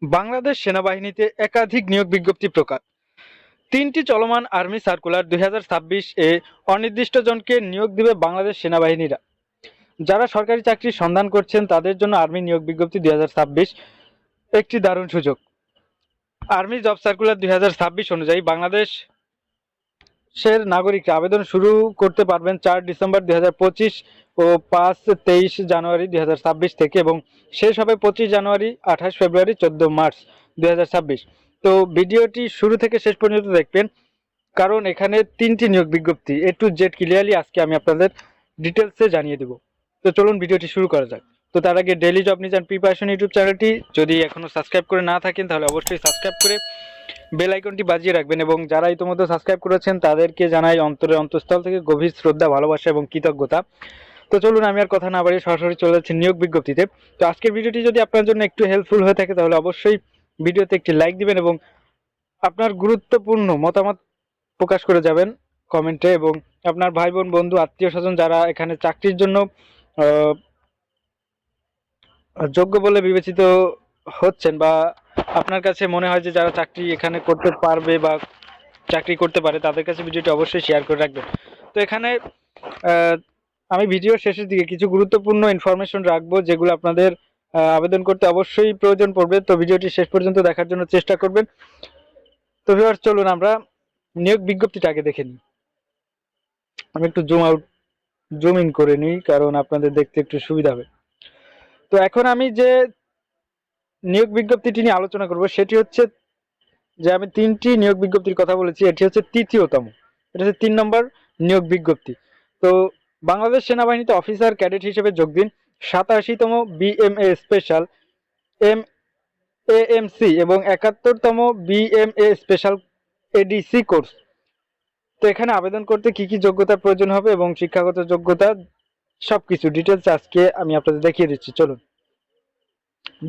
বাংলাদেশ সেনাবাহিনীতে একাধিক নিয়োগ বিজ্ঞপ্তি প্রকাশ। ৩টি চলমান আর্মি সার্কুলার ২০২৬ এ অনির্দিষ্ট জনকে নিয়োগ দিবে বাংলাদেশ সেনাবাহিনীরা। যারা সরকারি চাকরির সন্ধান করছেন তাদের জন্য আর্মি নিয়োগ বিজ্ঞপ্তি ২০২৬ একটি দারুণ সুযোগ। আর্মি জব সার্কুলার ২০২৬ অনুযায়ী বাংলাদেশের নাগরিকরা আবেদন শুরু করতে পারবেন ৪ ডিসেম্বর ২০২৫ ও ৫-২৩ জানুয়ারি ২০২৬ থেকে এবং শেষ হবে ২৫ জানুয়ারি, ২৮ ফেব্রুয়ারি, ১৪ মার্চ ২০২৬। তো ভিডিওটি শুরু থেকে শেষ পর্যন্ত দেখবেন, কারণ এখানে ৩টি নিয়োগ বিজ্ঞপ্তি A to Z ক্লিয়ারলি আজকে আমি আপনাদের ডিটেলসে জানিয়ে দেব। তো চলুন ভিডিওটি শুরু করা যাক। তো তার আগে daily job news and preparation YouTube চ্যানেলটি যদি এখনও সাবস্ক্রাইব করে না থাকেন তাহলে অবশ্যই সাবস্ক্রাইব করে বেল আইকনটি বাজিয়ে রাখবেন, এবং যারা ইতিমধ্যে সাবস্ক্রাইব করেছেন তাদেরকে জানাই অন্তরের অন্তঃস্থল থেকে গভীর শ্রদ্ধা, ভালোবাসা এবং কৃতজ্ঞতা। তো চলুন আমি আর কথা না বাড়িয়ে সরাসরি চলে যাচ্ছি নিয়োগ বিজ্ঞপ্তিতে। তো আজকের ভিডিওটি যদি আপনার জন্য একটু হেল্পফুল হয়ে থাকে তাহলে অবশ্যই ভিডিওতে একটি লাইক দিবেন এবং আপনার গুরুত্বপূর্ণ মতামত প্রকাশ করে যাবেন কমেন্টে, এবং আপনার ভাই বোন, বন্ধু, আত্মীয় স্বজন যারা এখানে চাকরির জন্য যোগ্য বলে বিবেচিত হচ্ছেন বা আপনার কাছে মনে হয় যে যারা চাকরি এখানে করতে পারবে বা চাকরি করতে পারে তাদের কাছে ভিডিওটি অবশ্যই শেয়ার করে রাখবেন। তো এখানে আমি ভিডিওর শেষের দিকে কিছু গুরুত্বপূর্ণ ইনফরমেশন রাখবো যেগুলো আপনাদের আবেদন করতে অবশ্যই প্রয়োজন পড়বে। তো ভিডিওটি শেষ পর্যন্ত দেখার জন্য চেষ্টা করবেন। তো ভিউয়ার্স, চলুন আমরা নিয়োগ বিজ্ঞপ্তিটা আগে দেখে নিই। আমি একটু জুম ইন করে নিই কারণ আপনাদের দেখতে একটু সুবিধা হবে। তো এখন আমি যে নিয়োগ বিজ্ঞপ্তিটি নিয়ে আলোচনা করব সেটি হচ্ছে যে আমি ৩টি নিয়োগ বিজ্ঞপ্তির কথা বলেছি, এটি হচ্ছে তৃতীয়তম, এটা হচ্ছে ৩ নম্বর নিয়োগ বিজ্ঞপ্তি। তো বাংলাদেশ সেনাবাহিনীতে অফিসার ক্যাডেট হিসেবে যোগ দিন ৮৭তম বিএমএ স্পেশাল এএমসি এবং ৭১তম বিএমএ স্পেশাল এডিসি কোর্স। তো এখানে আবেদন করতে কি কি যোগ্যতার প্রয়োজন হবে এবং শিক্ষাগত যোগ্যতা সবকিছু ডিটেলস আজকে আমি আপনাদের দেখিয়ে দিচ্ছি। চলুন।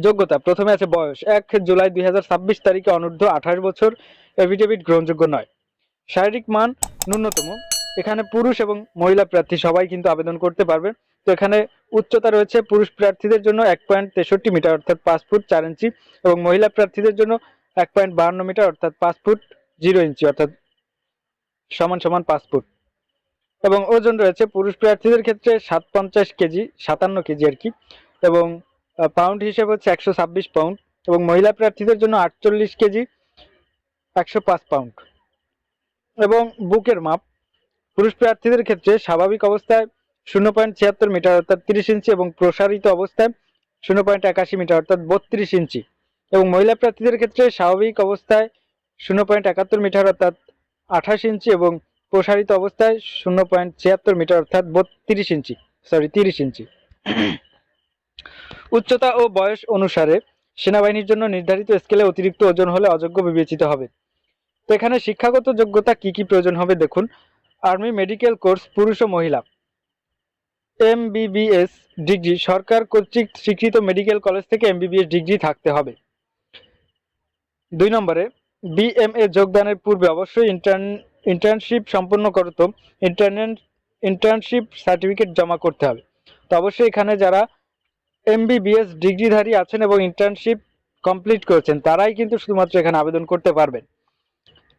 যোগ্যতা প্রথমে আছে বয়স ১ জুলাই ২০২৬ তারিখে অনূর্ধ্ব ২৮ বছর, এফিডেভিট গ্রহণযোগ্য নয়। শারীরিক মান ন্যূনতম, এখানে পুরুষ এবং মহিলা প্রার্থী সবাই কিন্তু আবেদন করতে পারবে। তো এখানে উচ্চতা রয়েছে পুরুষ প্রার্থীদের জন্য ১.৬৩ মিটার অর্থাৎ ৫ ফুট ৪ ইঞ্চি এবং মহিলা প্রার্থীদের জন্য ১.৫২ মিটার অর্থাৎ ৫ ফুট ০ ইঞ্চি অর্থাৎ সমান সমান ৫ ফুট। এবং ওজন রয়েছে পুরুষ প্রার্থীদের ক্ষেত্রে ৫৭ কেজি, ৫৭ কেজি আর কি, এবং পাউন্ড হিসেবে হচ্ছে ১২৬ পাউন্ড, এবং মহিলা প্রার্থীদের জন্য ৪৮ কেজি, ১০৫ পাউন্ড। এবং বুকের মাপ পুরুষ প্রার্থীদের ক্ষেত্রে স্বাভাবিক অবস্থায় ০.৭৬ মিটার অর্থাৎ ৩০ ইঞ্চি এবং প্রসারিত অবস্থায় ০.৮১ মিটার অর্থাৎ ৩২ ইঞ্চি, এবং মহিলা প্রার্থীদের ক্ষেত্রে স্বাভাবিক অবস্থায় ০.৭১ মিটার অর্থাৎ ২৮ ইঞ্চি এবং প্রসারিত অবস্থায় ০.৭৬ মিটার অর্থাৎ ৩০ ইঞ্চি। উচ্চতা ও বয়স অনুসারে সেনাবাহিনীর জন্য নির্ধারিত স্কেলে অতিরিক্ত ওজন হলে অযোগ্য বিবেচিত হবে। তো এখানে শিক্ষাগত যোগ্যতা কি কি প্রয়োজন হবে দেখুন। আর্মি মেডিকেল কোর্স পুরুষ ও মহিলা, এমবিবিএস ডিগ্রি সরকার কর্তৃক স্বীকৃত মেডিকেল কলেজ থেকে এমবিবিএস ডিগ্রি থাকতে হবে। ২ নম্বরে বিএমএ যোগদানের পূর্বে অবশ্যই ইন্টার্নশিপ সম্পন্ন করতে ইন্টার্নশিপ সার্টিফিকেট জমা করতে হবে। তো অবশ্যই এখানে যারা এমবিবিএস ডিগ্রিধারী আছেন এবং ইন্টার্নশিপ কমপ্লিট করেছেন তারাই কিন্তু শুধুমাত্র এখানে আবেদন করতে পারবেন।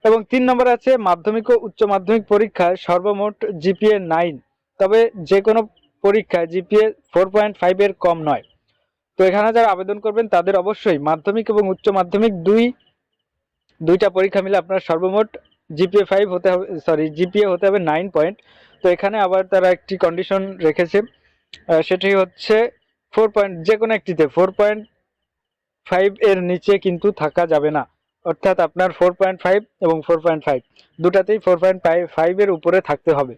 এবং ৩ নম্বরে আছে মাধ্যমিক ও উচ্চ মাধ্যমিক পরীক্ষায় সর্বমোট জিপিএ ৯, তবে যে কোনো পরীক্ষায় জিপিএ 4.5 এর কম নয়। তো এখানে যারা আবেদন করবেন তাদের অবশ্যই মাধ্যমিক এবং উচ্চ মাধ্যমিক দুইটা পরীক্ষা মিলে আপনার সর্বমোট জিপিএ 5 হতে হবে, জিপিএ হতে হবে 9 পয়েন্ট। তো এখানে আবার তারা একটি কন্ডিশন রেখেছে, সেটি হচ্ছে 4 পয়েন্ট, যে কোনো একটিতে 4.5 এর নিচে কিন্তু থাকা যাবে না, অর্থাৎ আপনার 4.5 এবং 4.5 দুটাতেই 4.5 এর উপরে থাকতে হবে।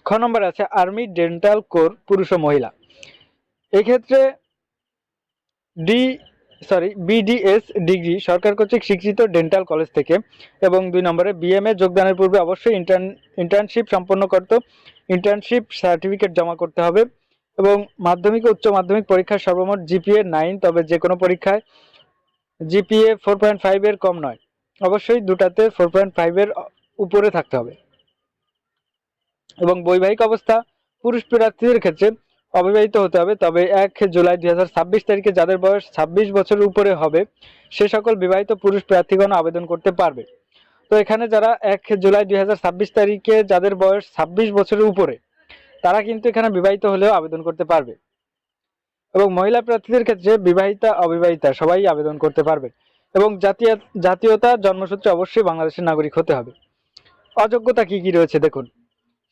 খ নম্বর আছে আর্মি ডেন্টাল কোর পুরুষ ও মহিলা, এক্ষেত্রে বিডিএস ডিগ্রি সরকার কর্তৃক স্বীকৃত ডেন্টাল কলেজ থেকে। এবং ২ নম্বরে বিএমএ যোগদানের পূর্বে অবশ্যই ইন্টার্নশিপ সম্পন্ন করতে ইন্টার্নশিপ সার্টিফিকেট জমা করতে হবে। এবং মাধ্যমিক ও উচ্চ মাধ্যমিক পরীক্ষার সর্বমোট জিপিএ 9, তবে যে কোনো পরীক্ষায় জিপিএ 4.5 এর কম নয়, অবশ্যই দুটাতে 4.5 এর উপরে থাকতে হবে। এবং বৈবাহিক অবস্থা পুরুষ প্রার্থীদের ক্ষেত্রে অবিবাহিত হতে হবে, তবে 1 জুলাই 2026 তারিখে যাদের বয়স 26 বছরের উপরে হবে সে সকল বিবাহিত পুরুষ প্রার্থীগণ আবেদন করতে পারবে। তো এখানে যারা 1 জুলাই 2026 তারিখে যাদের বয়স 26 বছরের উপরে তারা কিন্তু এখানে বিবাহিত হলেও আবেদন করতে পারবে, এবং মহিলা প্রার্থীদের ক্ষেত্রে বিবাহিতা অবিবাহিতা সবাই আবেদন করতে পারবে, এবং জাতীয়তা জন্মসূত্রে অবশ্যই বাংলাদেশের নাগরিক হতে হবে। অযোগ্যতা কি কি রয়েছে দেখুন।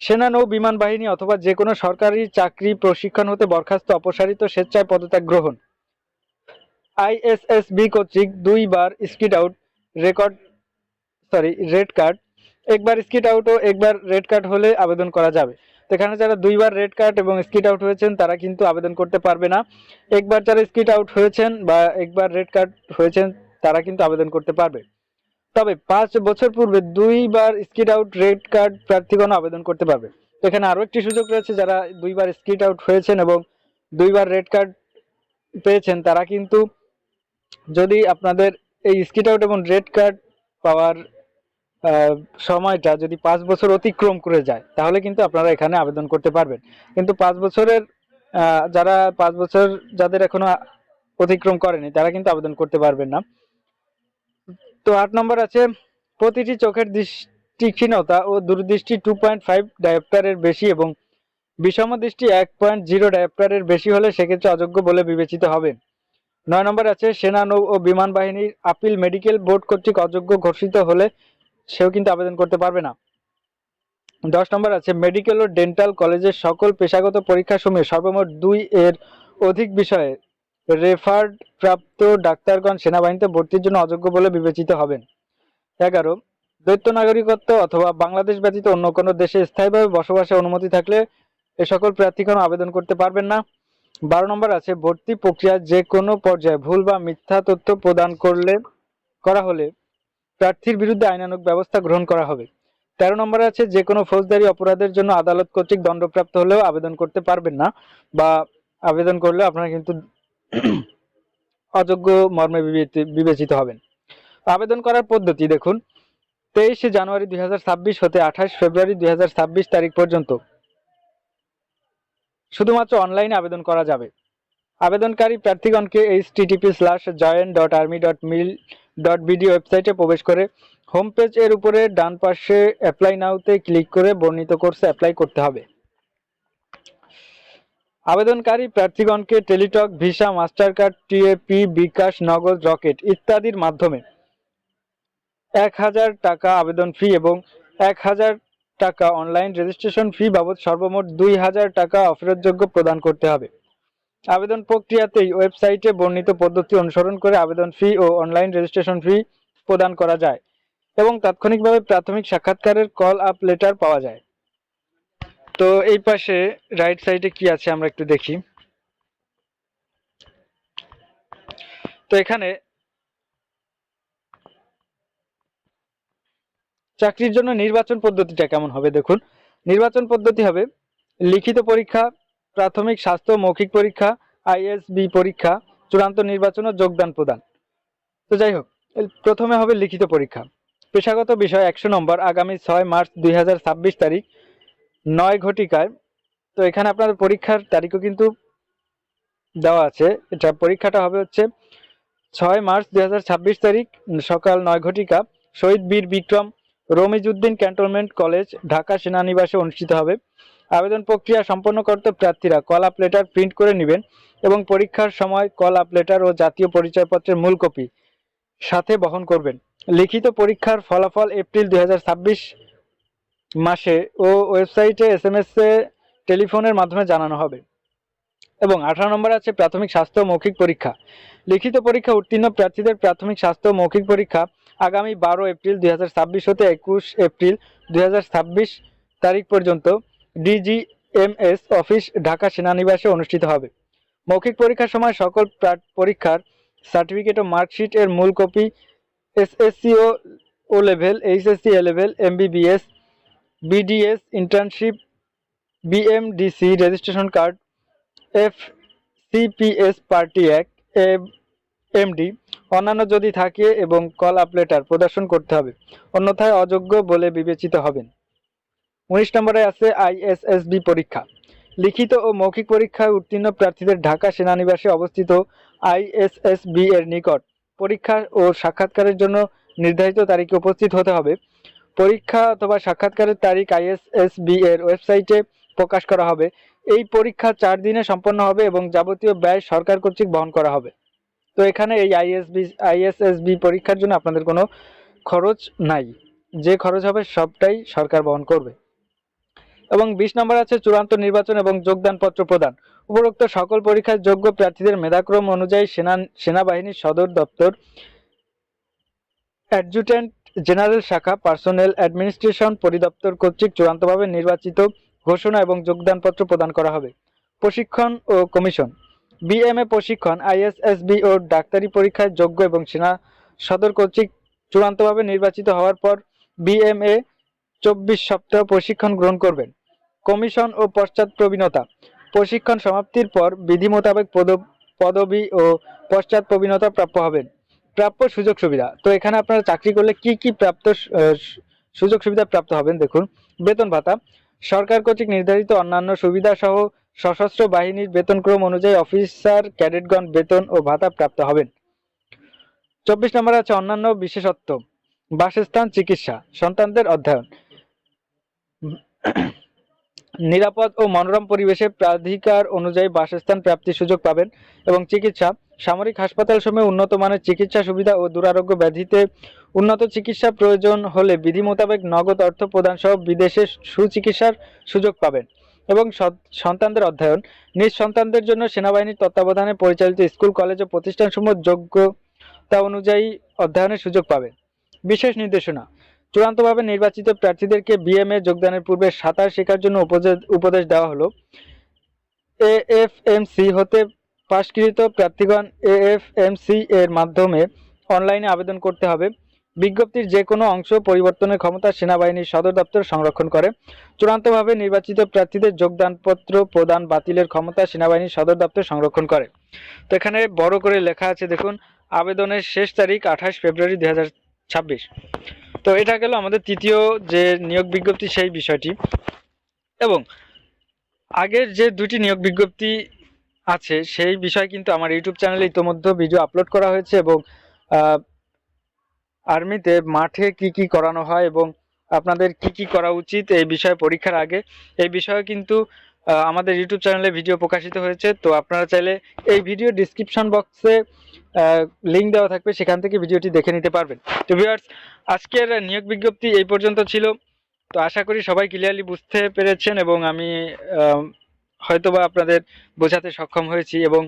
সেনা নৌ বিমান বাহিনী অথবা যে কোনো সরকারি চাকরি প্রশিক্ষণ হতে বরখাস্ত অপসারিত স্বেচ্ছায় পদত্যাগ গ্রহণ। আইএসএসবি কর্তৃক 2 বার স্কিট আউট রেড কার্ড, একবার স্কিট আউট ও একবার রেড কার্ড হলে আবেদন করা যাবে। তো এখানে যারা 2 বার রেড কার্ড এবং স্কিট আউট হয়েছেন তারা কিন্তু আবেদন করতে পারবে না। একবার যারা স্কিট আউট হয়েছেন বা একবার রেড কার্ড হয়েছেন তারা কিন্তু আবেদন করতে পারবে। তবে 5 বছর পূর্বে 2 বার স্কিট আউট রেড কার্ড প্রার্থীগণ আবেদন করতে পারবে। তো এখানে আরো একটি সুযোগ রয়েছে, যারা 2 বার স্কিট আউট হয়েছেন এবং 2 বার রেড কার্ড পেয়েছেন তারা কিন্তু, যদি আপনাদের এই স্কিট আউট এবং রেড কার্ড পাওয়ার সময়টা যদি 5 বছর অতিক্রম করে যায় তাহলে কিন্তু আপনারা এখানে আবেদন করতে পারবেন। কিন্তু 5 বছরের যারা 5 বছর যাদের এখনো অতিক্রম করেনি তারা কিন্তু আবেদন করতে পারবেন না। তো 8 নম্বর আছে, প্রতিটি চোখের দৃষ্টিহীনতা ও দূরদৃষ্টি 2.5 ডায়োপ্টারের বেশি এবং বিষম দৃষ্টি 1.0 ডায়োপ্টারের বেশি হলে সেক্ষেত্রে অযোগ্য বলে বিবেচিত হবে। 9 নম্বর আছে, সেনা নৌ ও বিমান বাহিনীর আপিল মেডিকেল বোর্ড কর্তৃক অযোগ্য ঘোষিত হলে সেও কিন্তু আবেদন করতে পারবে না। 10 নম্বর আছে, মেডিকেল ও ডেন্টাল কলেজের সকল পেশাগত পরীক্ষা সমূহে সর্বমোট 2 এর অধিক বিষয়ে রেফার্ড প্রাপ্ত ডাক্তারগণ সেনাবাহিনীতে ভর্তির জন্য অযোগ্য বলে বিবেচিত হবেন। 11, দ্বৈত নাগরিকত্ব অথবা বাংলাদেশ ব্যতীত অন্য কোনো দেশে স্থায়ীভাবে বসবাসের অনুমতি থাকলে এ সকল প্রার্থীগণ আবেদন করতে পারবেন না। 12 নম্বর আছে, ভর্তি প্রক্রিয়া যে কোনো পর্যায়ে ভুল বা মিথ্যা তথ্য প্রদান করা হলে প্রার্থীর বিরুদ্ধে আইনানুগ ব্যবস্থা গ্রহণ করা হবে। 13 নম্বরে আছে, যে কোনো ফৌজদারি অপরাধের জন্য আদালত কর্তৃক দণ্ডপ্রাপ্ত হলেও আবেদন করতে পারবেন না, বা আবেদন করলে আপনারা কিন্তু অযোগ্য মর্মে বিবেচিত হবেন। আবেদন করার পদ্ধতি দেখুন। 23 জানুয়ারি 2026 হতে 28 ফেব্রুয়ারি 2026 তারিখ পর্যন্ত শুধুমাত্র অনলাইনে আবেদন করা যাবে। আবেদনকারী প্রার্থীগণকে http:/join.army.mil.bd ওয়েবসাইটে প্রবেশ করে হোম পেজ এর উপরে ডান পাশে অ্যাপ্লাই নাওতে ক্লিক করে বর্ণিত কোর্সে অ্যাপ্লাই করতে হবে। আবেদনকারী প্রার্থীগণকে Teletalk, Visa, Mastercard, TAP, bKash, Nagad, Rocket ইত্যাদির মাধ্যমে 1000 টাকা আবেদন ফি এবং 1000 টাকা অনলাইন রেজিস্ট্রেশন ফি বাবদ সর্বমোট 2000 টাকা অফেরতযোগ্য প্রদান করতে হবে। আবেদন প্রক্রিয়াতেই ওয়েবসাইটে বর্ণিত পদ্ধতি অনুসরণ করে আবেদন ফি ও অনলাইন রেজিস্ট্রেশন ফি প্রদান করা যায় এবং তাৎক্ষণিকভাবে প্রাথমিক সাক্ষাৎকারের কল আপ লেটার পাওয়া যায়। তো এই পাশে রাইট সাইডে কি আছে আমরা একটু দেখি। তো এখানে চাকরির জন্য নির্বাচন পদ্ধতিটা কেমন হবে দেখুন। নির্বাচন পদ্ধতি হবে লিখিত পরীক্ষা, প্রাথমিক স্বাস্থ্য মৌখিক পরীক্ষা, আইএসবি পরীক্ষা, চূড়ান্ত নির্বাচন ও যোগদান প্রদান। তো যাই হোক, প্রথমে হবে লিখিত পরীক্ষা। পেশাগত বিষয় 100 নম্বর, আগামী 6 মার্চ 2026 তারিখ 9 ঘটিকায়। তো এখানে আপনাদের পরীক্ষার তারিখও কিন্তু দেওয়া আছে। এটা পরীক্ষাটা হবে হচ্ছে 6 মার্চ 2026 তারিখ সকাল 9 ঘটিকা, শহীদ বীর বিক্রম রমিজউদ্দিন ক্যান্টনমেন্ট কলেজ, ঢাকা সেনানিবাসে অনুষ্ঠিত হবে। আবেদন প্রক্রিয়া সম্পন্ন করতে প্রার্থীরা কল আপ লেটার প্রিন্ট করে নেবেন এবং পরীক্ষার সময় কল আপ লেটার ও জাতীয় পরিচয়পত্রের মূল কপি সাথে বহন করবেন। লিখিত পরীক্ষার ফলাফল এপ্রিল 2026 মাসে ও ওয়েবসাইটে SMS এ টেলিফোনের মাধ্যমে জানানো হবে। এবং 18 নম্বর আছে প্রাথমিক স্বাস্থ্য মৌখিক পরীক্ষা। লিখিত পরীক্ষা উত্তীর্ণ প্রার্থীদের প্রাথমিক স্বাস্থ্য মৌখিক পরীক্ষা আগামী 12 এপ্রিল 2026 হতে 21 এপ্রিল 2026 তারিখ পর্যন্ত DGMS অফিস, ঢাকা সেনানিবাসে অনুষ্ঠিত হবে। মৌখিক পরীক্ষার সময় সকল পরীক্ষার সার্টিফিকেট ও মার্কশিট এর মূল copy, SSC O level, HSC A level, MBBS, BDS internship, BMDC registration card, FCPS পার্টি অ্যাক্ট, MD অন্যান্য যদি থাকে এবং কল আপ লেটার প্রদর্শন করতে হবে, অন্যথায় অযোগ্য বলে বিবেচিত হবেন। 19 নম্বরে আছে ISSB পরীক্ষা। লিখিত ও মৌখিক পরীক্ষায় উত্তীর্ণ প্রার্থীদের ঢাকা সেনানিবাসে অবস্থিত আইএসএসবি এর নিকট পরীক্ষা ও সাক্ষাৎকারের জন্য নির্ধারিত তারিখে উপস্থিত হতে হবে। পরীক্ষা অথবা সাক্ষাৎকারের তারিখ আইএসএসবি এর ওয়েবসাইটে প্রকাশ করা হবে। এই পরীক্ষা 4 দিনে সম্পন্ন হবে এবং যাবতীয় ব্যয় সরকার কর্তৃক বহন করা হবে। তো এখানে এই আইএসএসবি পরীক্ষার জন্য আপনাদের কোনো খরচ নাই, যে খরচ হবে সবটাই সরকার বহন করবে। এবং 20 নম্বর আছে চূড়ান্ত নির্বাচন এবং যোগদানপত্র প্রদান। উপরোক্ত সকল পরীক্ষায় যোগ্য প্রার্থীদের মেধাক্রম অনুযায়ী সেনাবাহিনীর সদর দপ্তর, অ্যাডজুট্যান্ট জেনারেল শাখা, পার্সোনেল অ্যাডমিনিস্ট্রেশন পরিদপ্তর কর্তৃক চূড়ান্তভাবে নির্বাচিত ঘোষণা এবং যোগদানপত্র প্রদান করা হবে। প্রশিক্ষণ ও কমিশন। বিএমএ প্রশিক্ষণ আইএসএসবি ও ডাক্তারি পরীক্ষায় যোগ্য এবং সেনা সদর কর্তৃক চূড়ান্তভাবে নির্বাচিত হওয়ার পর বিএমএ 24 সপ্তাহ প্রশিক্ষণ গ্রহণ করবেন। কমিশন ও পশ্চাৎ প্রবীণতা। প্রশিক্ষণ সমাপ্তির পর বিধি মোতাবেক পদবি ও পশ্চাৎ প্রবীণতা প্রাপ্য হবেন। প্রাপ্য সুযোগ সুবিধা। তো এখানে আপনারা চাকরি করলে কি কি সুযোগ সুবিধা প্রাপ্ত হবেন দেখুন। বেতন ভাতা। সরকার কর্তৃক নির্ধারিত অন্যান্য সুবিধা সহ সশস্ত্র বাহিনীর বেতনক্রম অনুযায়ী অফিসার ক্যাডেটগণ বেতন ও ভাতা প্রাপ্ত হবেন। 24 নম্বর আছে অন্যান্য বিশেষত্ব। বাসস্থান, চিকিৎসা, সন্তানদের অধ্যয়ন, নিরাপদ ও মনোরম পরিবেশে প্রাধিকার অনুযায়ী বাসস্থান প্রাপ্তির সুযোগ পাবেন। এবং চিকিৎসা, সামরিক হাসপাতালসমূহে উন্নত মানের চিকিৎসা সুবিধা ও দুরারোগ্য ব্যাধিতে উন্নত চিকিৎসা প্রয়োজন হলে বিধি মোতাবেক নগদ অর্থ প্রদান সহ বিদেশে সুচিকিৎসার সুযোগ পাবেন। এবং সন্তানদের অধ্যয়ন, নিজ সন্তানদের জন্য সেনাবাহিনীর তত্ত্বাবধানে পরিচালিত স্কুল, কলেজ ও প্রতিষ্ঠানসমূহ যোগ্যতা অনুযায়ী অধ্যয়নের সুযোগ পাবেন। বিশেষ নির্দেশনা। চূড়ান্তভাবে নির্বাচিত প্রার্থীদেরকে বিএমএ যোগদানের পূর্বে সাঁতার শেখার জন্য উপদেশ দেওয়া হলো। এএফএমসি হতে পাশকৃত প্রার্থীগণ এএফএমসি এর মাধ্যমে অনলাইনে আবেদন করতে হবে। বিজ্ঞপ্তির যে কোনো অংশ পরিবর্তনের ক্ষমতা সেনাবাহিনীর সদর দপ্তর সংরক্ষণ করে। চূড়ান্তভাবে নির্বাচিত প্রার্থীদের যোগদানপত্র প্রদান বাতিলের ক্ষমতা সেনাবাহিনীর সদর দপ্তর সংরক্ষণ করে। তো এখানে বড় করে লেখা আছে দেখুন, আবেদনের শেষ তারিখ 28 ফেব্রুয়ারি 2026। তো এটা গেল আমাদের তৃতীয় যে নিয়োগ বিজ্ঞপ্তি সেই বিষয়টি। এবং আগের যে দুটি নিয়োগ বিজ্ঞপ্তি আছে সেই বিষয় কিন্তু আমার ইউটিউব চ্যানেলে ইতোমধ্যে ভিডিও আপলোড করা হয়েছে। এবং আর্মিতে মাঠে কি কি করানো হয় এবং আপনাদের কি কি করা উচিত এই বিষয়ে পরীক্ষার আগে, এই বিষয়ে কিন্তু আমাদের ইউটিউব চ্যানেলে ভিডিও প্রকাশিত হয়েছে। তো আপনারা চাইলে এই ভিডিও ডিসক্রিপশন বক্সে লিঙ্ক দেওয়া থাকবে, সেখান থেকে ভিডিওটি দেখে নিতে পারবেন। তো ভিউয়ার্স, আজকের নিয়োগ বিজ্ঞপ্তি এই পর্যন্ত ছিল। তো আশা করি সবাই ক্লিয়ারলি বুঝতে পেরেছেন এবং আমি হয়তোবা আপনাদের বোঝাতে সক্ষম হয়েছি। এবং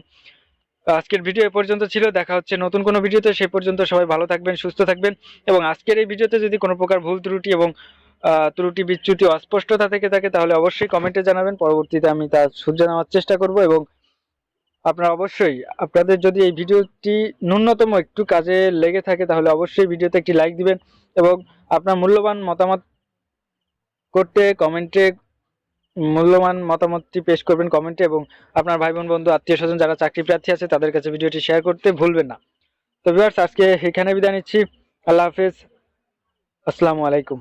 আজকের ভিডিও এ পর্যন্ত ছিল। দেখা হচ্ছে নতুন কোনো ভিডিওতে। সেই পর্যন্ত সবাই ভালো থাকবেন, সুস্থ থাকবেন। এবং আজকের এই ভিডিওতে যদি কোনো প্রকার ভুল ত্রুটি এবং ত্রুটি বিচ্যুতি অস্পষ্টতা থেকে থাকে তাহলে অবশ্যই কমেন্টে জানাবেন। পরবর্তীতে আমি তা শুধরে নেওয়ার চেষ্টা করব। এবং আপনারা অবশ্যই, আপনাদের যদি এই ভিডিওটি ন্যূনতম একটু কাজে লেগে থাকে তাহলে অবশ্যই ভিডিওতে একটি লাইক দিবেন এবং আপনার মূল্যবান মতামত করতে কমেন্টে মূল্যবান মতামতটি পেশ করবেন কমেন্টে। এবং আপনার ভাই বোন, বন্ধু, আত্মীয় স্বজন যারা চাকরি প্রার্থী আছে তাদের কাছে ভিডিওটি শেয়ার করতে ভুলবেন না। তো ভিউয়ার্স, আজকে এখানে বিদায় নিচ্ছি। আল্লাহ হাফেজ, আসসালামু আলাইকুম।